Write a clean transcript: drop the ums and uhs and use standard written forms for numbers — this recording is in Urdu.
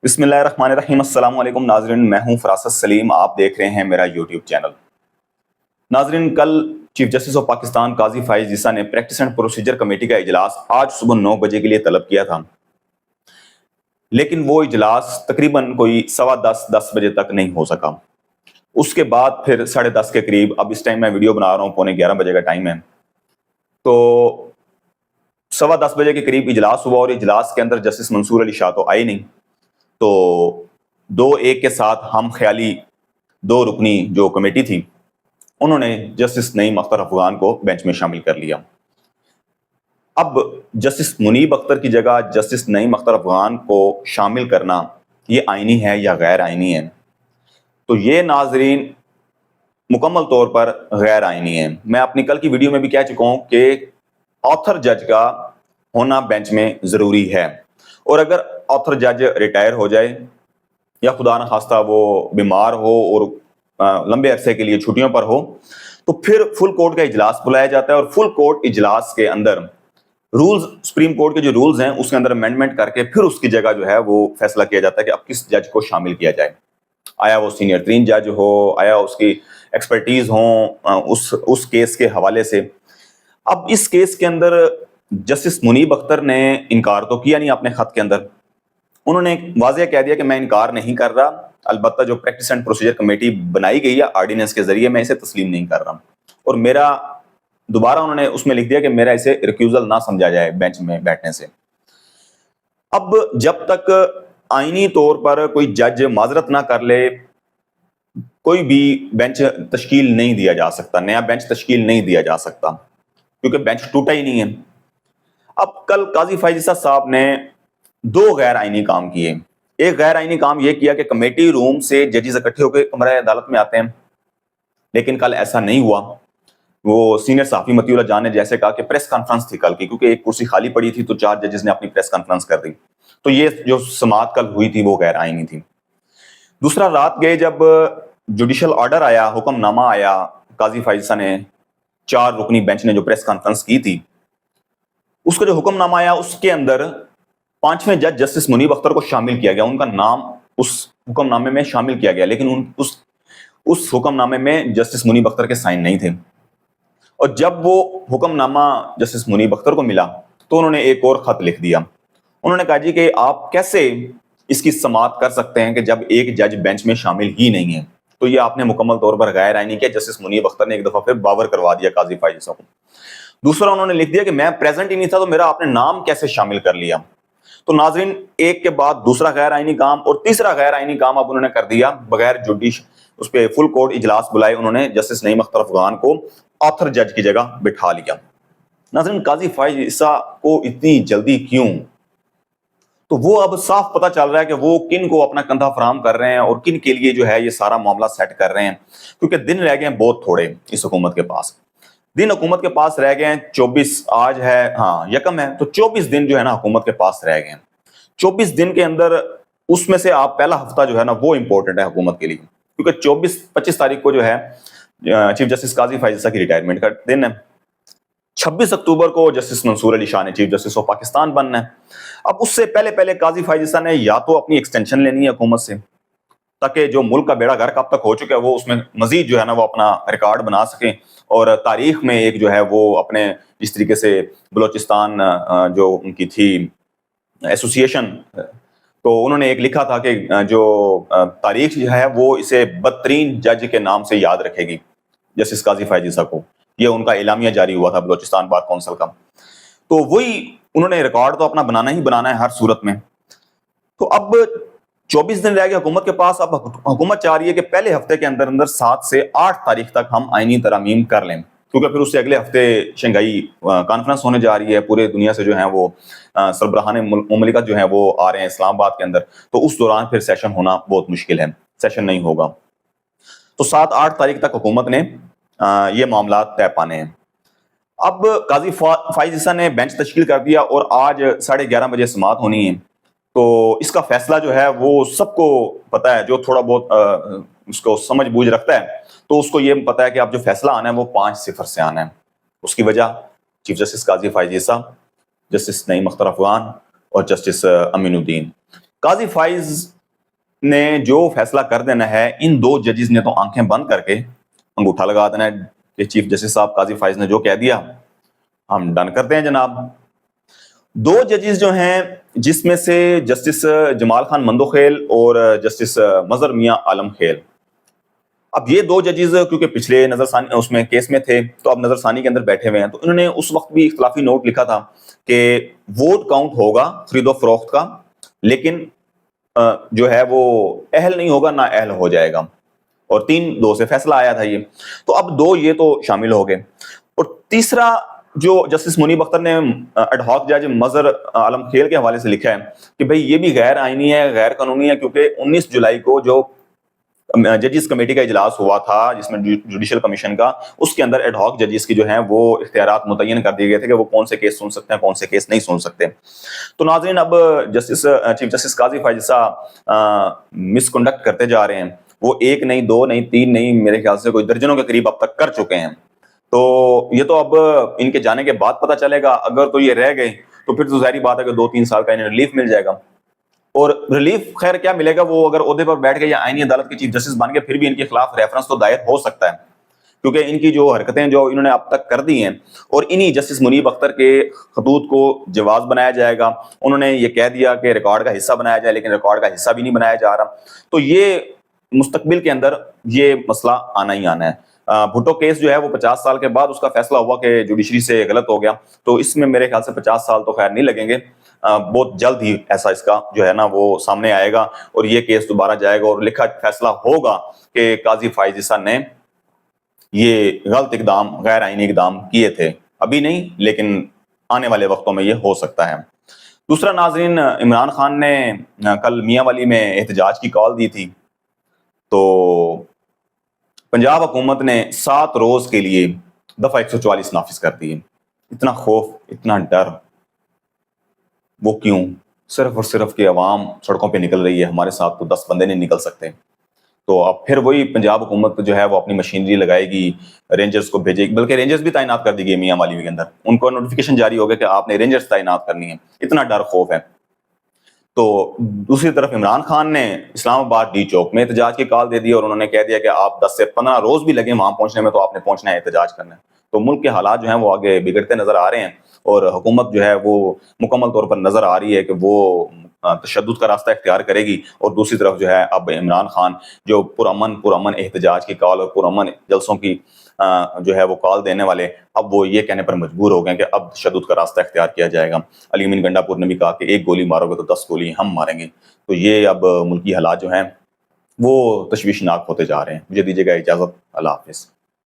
بسم اللہ الرحمن الرحیم۔ السلام علیکم ناظرین، میں ہوں فراست سلیم، آپ دیکھ رہے ہیں میرا یوٹیوب چینل۔ ناظرین، کل چیف جسٹس آف پاکستان قاضی فائز عیسیٰ نے پریکٹس اینڈ پروسیجر کمیٹی کا اجلاس آج صبح 9 بجے کے لیے طلب کیا تھا، لیکن وہ اجلاس تقریباً کوئی 10:15 بجے تک نہیں ہو سکا۔ اس کے بعد پھر 10:30 کے قریب، اب اس ٹائم میں ویڈیو بنا رہا ہوں، 11:15 بجے کا ٹائم ہے، تو 10:15 بجے کے قریب اجلاس ہوا، اور اجلاس کے اندر جسٹس منصور علی شاہ تو آئے نہیں، تو 2-1 کے ساتھ ہم خیالی 2 رکنی جو کمیٹی تھی انہوں نے جسٹس نعیم اختر افغان کو بینچ میں شامل کر لیا۔ اب جسٹس منیب اختر کی جگہ جسٹس نعیم اختر افغان کو شامل کرنا یہ آئینی ہے یا غیر آئینی ہے؟ تو یہ ناظرین مکمل طور پر غیر آئینی ہے۔ میں اپنی کل کی ویڈیو میں بھی کہہ چکا ہوں کہ آتھر جج کا ہونا بینچ میں ضروری ہے، اور اگر آتھر جج ریٹائر ہو جائے یا خدا نخواستہ وہ بیمار ہو اور لمبے عرصے کے لیے چھٹیوں پر ہو، تو پھر فل کورٹ کا اجلاس بلایا جاتا ہے، اور فل کورٹ اجلاس کے اندر رولز، سپریم کورٹ کے جو رولز ہیں اس کے اندر امینڈمنٹ کر کے پھر اس کی جگہ جو ہے وہ فیصلہ کیا جاتا ہے کہ اب کس جج کو شامل کیا جائے، آیا وہ سینئر ترین جج ہو، آیا اس کی ایکسپرٹیز ہوں اس کیس کے حوالے سے۔ اب اس کیس کے اندر جسٹس منیب اختر نے انکار تو کیا نہیں اپنے خط کے اندر، انہوں نے واضح کہہ دیا کہ میں انکار نہیں کر رہا، البتہ جو پریکٹس اینڈ پروسیجر کمیٹی بنائی گئی ہے آرڈیننس کے ذریعے، میں اسے تسلیم نہیں کر رہا، اور میرا دوبارہ انہوں نے اس میں لکھ دیا کہ میرا اسے ریکیوزل نہ سمجھا جائے بینچ میں بیٹھنے سے۔ اب جب تک آئینی طور پر کوئی جج معذرت نہ کر لے، کوئی بھی بینچ تشکیل نہیں دیا جا سکتا، نیا بینچ تشکیل نہیں دیا جا سکتا، کیونکہ بینچ ٹوٹا ہی نہیں ہے۔ اب کل قاضی فائز عیسیٰ صاحب نے 2 غیر آئینی کام کیے۔ ایک غیر آئینی کام یہ کیا کہ کمیٹی روم سے ججز اکٹھے ہو کے کمرہ عدالت میں آتے ہیں، لیکن کل ایسا نہیں ہوا۔ وہ سینئر صحافی مطیع اللہ جان نے جیسے کہا کہ پریس کانفرنس تھی کل کی، کیونکہ ایک کرسی خالی پڑی تھی تو 4 ججز نے اپنی پریس کانفرنس کر دی، تو یہ جو سماعت کل ہوئی تھی وہ غیر آئینی تھی۔ دوسرا، رات گئے جب جوڈیشل آرڈر آیا، حکم نامہ آیا، قاضی فائز عیسیٰ نے 4 رکنی بینچ نے جو پریس کانفرنس کی تھی، اس کا جو حکم نامہ آیا اس کے اندر 5ویں جج جسٹس منیب اختر کو شامل کیا گیا، ان کا نام اس حکم نامے میں شامل کیا گیا، لیکن اس حکم نامے میں جسٹس منیب اختر کے سائن نہیں تھے۔ اور جب وہ حکم نامہ جسٹس منیب اختر کو ملا تو انہوں نے ایک اور خط لکھ دیا، انہوں نے کہا جی کہ آپ کیسے اس کی سماعت کر سکتے ہیں کہ جب ایک جج بینچ میں شامل ہی نہیں ہے؟ تو یہ آپ نے مکمل طور پر غیر آئینی کیا۔ جسٹس منیب اختر نے ایک دفعہ پھر باور کروا دیا قاضی فائز عیسیٰ کو۔ دوسرا، انہوں نے لکھ دیا کہ میں پریزنٹ ہی نہیں تھا تو میرا آپ نے نام کیسے شامل کر لیا؟ تو ناظرین، ایک کے بعد دوسرا غیر آئینی کام، اور تیسرا غیر آئینی کام اب انہوں نے کر دیا، بغیر اس پہ فل کورٹ اجلاس بلائے انہوں نے جسٹس نعیم اختر افغان کو آتھر جج کی جگہ بٹھا لیا۔ ناظرین، قاضی فائز عیسیٰ کو اتنی جلدی کیوں؟ تو وہ اب صاف پتہ چل رہا ہے کہ وہ کن کو اپنا کندھا فراہم کر رہے ہیں اور کن کے لیے جو ہے یہ سارا معاملہ سیٹ کر رہے ہیں، کیونکہ دن رہ گئے ہیں بہت تھوڑے اس حکومت کے پاس۔ دن حکومت کے پاس رہ گئے ہیں 24، آج ہے 1 ہے، تو 24 دن جو ہے نا حکومت کے پاس رہ گئے ہیں۔ 24 دن کے اندر اس میں سے آپ پہلا ہفتہ جو ہے نا وہ امپورٹنٹ ہے حکومت کے لیے، کیونکہ 25 تاریخ کو جو ہے چیف جسٹس قاضی فائز عیسیٰ کی ریٹائرمنٹ کا دن ہے۔ 26 اکتوبر کو جسٹس منصور علی شاہ نے چیف جسٹس آف پاکستان بننا ہے۔ اب اس سے پہلے قاضی فائز عیسیٰ نے یا تو اپنی ایکسٹینشن لینی ہے حکومت سے، تاکہ جو ملک کا بیڑا غرق اب تک ہو چکا ہے وہ اس میں مزید جو ہے نا وہ اپنا ریکارڈ بنا سکیں، اور تاریخ میں ایک جو ہے وہ اپنے جس طریقے سے بلوچستان جو ان کی تھی ایسوسیشن، تو انہوں نے ایک لکھا تھا کہ جو تاریخ جو ہے وہ اسے بدترین جج کے نام سے یاد رکھے گی، جسٹس قاضی فائز عیسیٰ کو، یہ ان کا اعلامیہ جاری ہوا تھا بلوچستان بار کونسل کا، تو وہی انہوں نے ریکارڈ تو اپنا بنانا ہی بنانا ہے ہر صورت میں۔ تو اب 24 دن رہ گئے حکومت کے پاس، اب حکومت چاہ رہی ہے کہ پہلے ہفتے کے اندر 7 سے 8 تاریخ تک ہم آئینی ترامیم کر لیں، کیونکہ پھر اس سے اگلے ہفتے شنگھائی کانفرنس ہونے جا رہی ہے، پورے دنیا سے جو ہیں وہ سربراہان مملکت جو ہیں وہ آ رہے ہیں اسلام آباد کے اندر، تو اس دوران پھر سیشن ہونا بہت مشکل ہے، سیشن نہیں ہوگا۔ تو 7-8 تاریخ تک حکومت نے یہ معاملات طے پانے ہیں۔ اب قاضی فائز عیسیٰ نے بینچ تشکیل کر دیا اور آج 11:30 بجے سماعت ہونی ہے، تو اس کا فیصلہ جو ہے وہ سب کو پتہ ہے، جو تھوڑا بہت اس کو سمجھ بوجھ رکھتا ہے تو اس کو یہ پتہ ہے کہ اب جو فیصلہ آنا ہے وہ 5-0 سے آنا ہے۔ اس کی وجہ چیف جسٹس قاضی فائز عیسیٰ، جسٹس نعیم اختر افغان اور جسٹس امین الدین۔ قاضی فائز نے جو فیصلہ کر دینا ہے، ان دو ججز نے تو آنکھیں بند کر کے انگوٹھا لگا دینا ہے کہ چیف جسٹس صاحب قاضی فائز نے جو کہہ دیا ہم ڈن کرتے ہیں جناب۔ دو ججز جو ہیں جس میں سے جسٹس جمال خان مندوخیل اور جسٹس مظہر میاں عالم خیل، اب یہ دو ججز کیونکہ پچھلے نظر ثانی اس میں کیس میں تھے تو اب نظر ثانی کے اندر بیٹھے ہوئے ہیں، تو انہوں نے اس وقت بھی اختلافی نوٹ لکھا تھا کہ ووٹ کاؤنٹ ہوگا خرید و فروخت کا، لیکن جو ہے وہ اہل نہیں ہوگا، نہ اہل ہو جائے گا، اور 3-2 سے فیصلہ آیا تھا یہ۔ تو اب دو یہ تو شامل ہو گئے، اور تیسرا جو جسٹس منیب اختر نے ایڈ ہاک جج مظہر عالم خیل کے حوالے سے لکھا ہے کہ بھئی یہ بھی غیر آئینی ہے، غیر قانونی ہے، کیونکہ 19 جولائی کو جو ججز کمیٹی کا اجلاس ہوا تھا جس میں جوڈیشل کمیشن کا، اس کے اندر ایڈ ہاک ججز کی جو ہیں وہ اختیارات متعین کر دیے گئے تھے کہ وہ کون سے کیس سن سکتے ہیں، کون سے کیس نہیں سن سکتے۔ تو ناظرین اب چیف جسٹس قاضی فائز صاحب مس کنڈکٹ کرتے جا رہے ہیں، وہ 1 نہیں 2 نہیں 3 نہیں، میرے خیال سے کوئی درجنوں کے قریب اب تک کر چکے ہیں۔ تو یہ تو اب ان کے جانے کے بعد پتہ چلے گا، اگر تو یہ رہ گئے تو پھر تو ظاہری بات ہے کہ 2-3 سال کا انہیں ریلیف مل جائے گا، اور ریلیف خیر کیا ملے گا، وہ اگر عہدے پر بیٹھ گئے یا آئینی عدالت کے چیف جسٹس بن گئے پھر بھی ان کے خلاف ریفرنس تو دائر ہو سکتا ہے، کیونکہ ان کی جو حرکتیں جو انہوں نے اب تک کر دی ہیں، اور انہی جسٹس منیب اختر کے خطوط کو جواز بنایا جائے گا۔ انہوں نے یہ کہہ دیا کہ ریکارڈ کا حصہ بنایا جائے، لیکن ریکارڈ کا حصہ بھی نہیں بنایا جا رہا، تو یہ مستقبل کے اندر یہ مسئلہ آنا ہی آنا ہے۔ بھٹو کیس جو ہے وہ 50 سال کے بعد اس کا فیصلہ ہوا کہ جوڈیشری سے غلط ہو گیا، تو اس میں میرے خیال سے 50 سال تو خیر نہیں لگیں گے، بہت جلد ہی ایسا اس کا جو ہے نا وہ سامنے آئے گا، اور یہ کیس دوبارہ جائے گا اور لکھا فیصلہ ہوگا کہ قاضی فائز عیسیٰ نے یہ غلط اقدام، غیر آئینی اقدام کیے تھے، ابھی نہیں لیکن آنے والے وقتوں میں یہ ہو سکتا ہے۔ دوسرا ناظرین، عمران خان نے کل میاں والی میں احتجاج کی کال دی تھی، تو پنجاب حکومت نے 7 روز کے لیے دفعہ 144 نافذ کر دی ہے۔ اتنا خوف، اتنا ڈر، وہ کیوں؟ صرف اور صرف کہ عوام سڑکوں پہ نکل رہی ہے، ہمارے ساتھ تو 10 بندے نہیں نکل سکتے، تو اب پھر وہی پنجاب حکومت جو ہے وہ اپنی مشینری لگائے گی، رینجرز کو بھیجے گی، بلکہ رینجرز بھی تعینات کر دی گئی میاں والی کے اندر، ان کو نوٹیفیکیشن جاری ہو گیا کہ آپ نے رینجرز تعینات کرنی ہے، اتنا ڈر خوف ہے۔ تو دوسری طرف عمران خان نے اسلام آباد ڈی چوک میں احتجاج کی کال دے دی، اور انہوں نے کہہ دیا کہ آپ 10 سے 15 روز بھی لگے وہاں پہنچنے میں تو آپ نے پہنچنا ہے، احتجاج کرنا ہے۔ تو ملک کے حالات جو ہیں وہ آگے بگڑتے نظر آ رہے ہیں، اور حکومت جو ہے وہ مکمل طور پر نظر آ رہی ہے کہ وہ تشدد کا راستہ اختیار کرے گی، اور دوسری طرف جو ہے اب عمران خان جو پرامن احتجاج کی کال اور پرامن جلسوں کی جو ہے وہ کال دینے والے، اب وہ یہ کہنے پر مجبور ہو گئے کہ اب تشدد کا راستہ اختیار کیا جائے گا۔ علی امین گنڈا پور نے بھی کہا کہ 1 گولی مارو گے تو 10 گولی ہم ماریں گے۔ تو یہ اب ملکی حالات جو ہیں وہ تشویشناک ہوتے جا رہے ہیں۔ مجھے دیجیے گا اجازت، اللہ حافظ۔